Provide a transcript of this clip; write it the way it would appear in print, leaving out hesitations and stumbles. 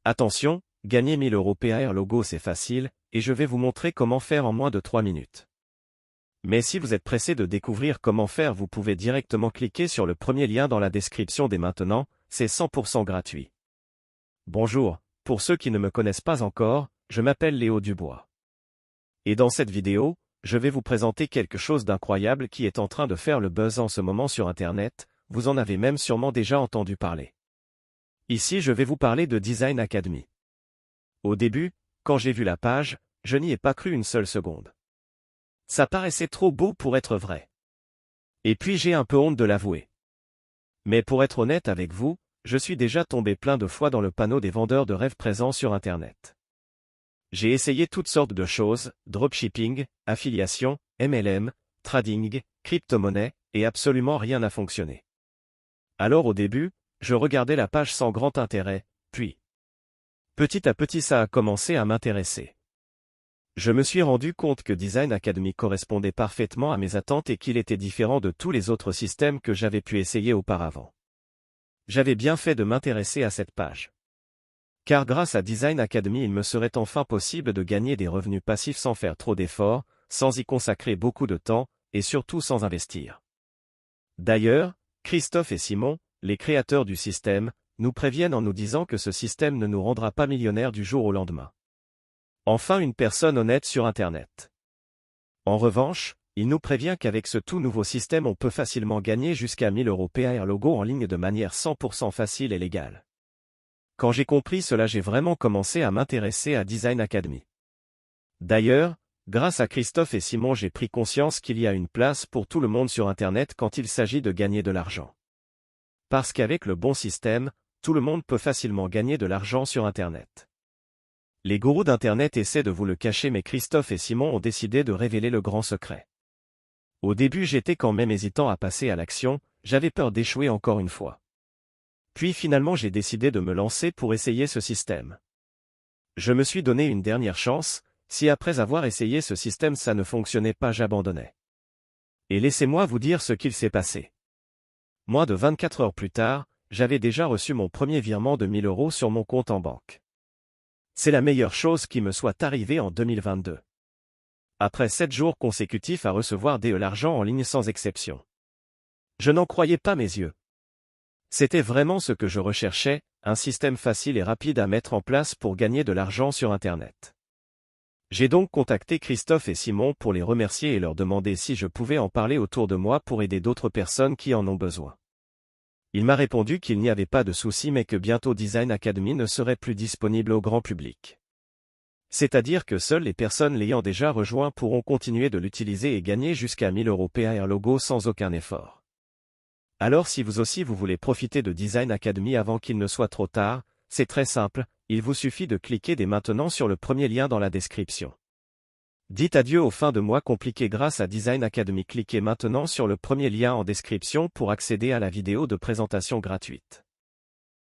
Attention, gagner 1000 € PAR Logo c'est facile, et je vais vous montrer comment faire en moins de 3 minutes. Mais si vous êtes pressé de découvrir comment faire, vous pouvez directement cliquer sur le premier lien dans la description dès maintenant, c'est 100% gratuit. Bonjour, pour ceux qui ne me connaissent pas encore, je m'appelle Léo Dubois. Et dans cette vidéo, je vais vous présenter quelque chose d'incroyable qui est en train de faire le buzz en ce moment sur Internet, vous en avez même sûrement déjà entendu parler. Ici je vais vous parler de Design Academy. Au début, quand j'ai vu la page, je n'y ai pas cru une seule seconde. Ça paraissait trop beau pour être vrai. Et puis j'ai un peu honte de l'avouer. Mais pour être honnête avec vous, je suis déjà tombé plein de fois dans le panneau des vendeurs de rêves présents sur Internet. J'ai essayé toutes sortes de choses, dropshipping, affiliation, MLM, trading, crypto-monnaie, et absolument rien n'a fonctionné. Alors au début, je regardais la page sans grand intérêt, puis petit à petit ça a commencé à m'intéresser. Je me suis rendu compte que Design Academy correspondait parfaitement à mes attentes et qu'il était différent de tous les autres systèmes que j'avais pu essayer auparavant. J'avais bien fait de m'intéresser à cette page. Car grâce à Design Academy il me serait enfin possible de gagner des revenus passifs sans faire trop d'efforts, sans y consacrer beaucoup de temps, et surtout sans investir. D'ailleurs, Christophe et Simon, les créateurs du système, nous préviennent en nous disant que ce système ne nous rendra pas millionnaires du jour au lendemain. Enfin une personne honnête sur Internet. En revanche, il nous prévient qu'avec ce tout nouveau système on peut facilement gagner jusqu'à 1000 € PAR Logo en ligne de manière 100% facile et légale. Quand j'ai compris cela, j'ai vraiment commencé à m'intéresser à Design Academy. D'ailleurs, grâce à Christophe et Simon, j'ai pris conscience qu'il y a une place pour tout le monde sur Internet quand il s'agit de gagner de l'argent. Parce qu'avec le bon système, tout le monde peut facilement gagner de l'argent sur Internet. Les gourous d'Internet essaient de vous le cacher, mais Christophe et Simon ont décidé de révéler le grand secret. Au début, j'étais quand même hésitant à passer à l'action, j'avais peur d'échouer encore une fois. Puis finalement j'ai décidé de me lancer pour essayer ce système. Je me suis donné une dernière chance, si après avoir essayé ce système ça ne fonctionnait pas, j'abandonnais. Et laissez-moi vous dire ce qu'il s'est passé. Moins de 24 heures plus tard, j'avais déjà reçu mon premier virement de 1000 € sur mon compte en banque. C'est la meilleure chose qui me soit arrivée en 2022. Après 7 jours consécutifs à recevoir de l'argent en ligne sans exception. Je n'en croyais pas mes yeux. C'était vraiment ce que je recherchais, un système facile et rapide à mettre en place pour gagner de l'argent sur Internet. J'ai donc contacté Christophe et Simon pour les remercier et leur demander si je pouvais en parler autour de moi pour aider d'autres personnes qui en ont besoin. Il m'a répondu qu'il n'y avait pas de souci mais que bientôt Design Academy ne serait plus disponible au grand public. C'est-à-dire que seules les personnes l'ayant déjà rejoint pourront continuer de l'utiliser et gagner jusqu'à 1000 € PAR Logo sans aucun effort. Alors si vous aussi vous voulez profiter de Design Academy avant qu'il ne soit trop tard, c'est très simple, il vous suffit de cliquer dès maintenant sur le premier lien dans la description. Dites adieu aux fins de mois compliquées grâce à Design Academy. Cliquez maintenant sur le premier lien en description pour accéder à la vidéo de présentation gratuite.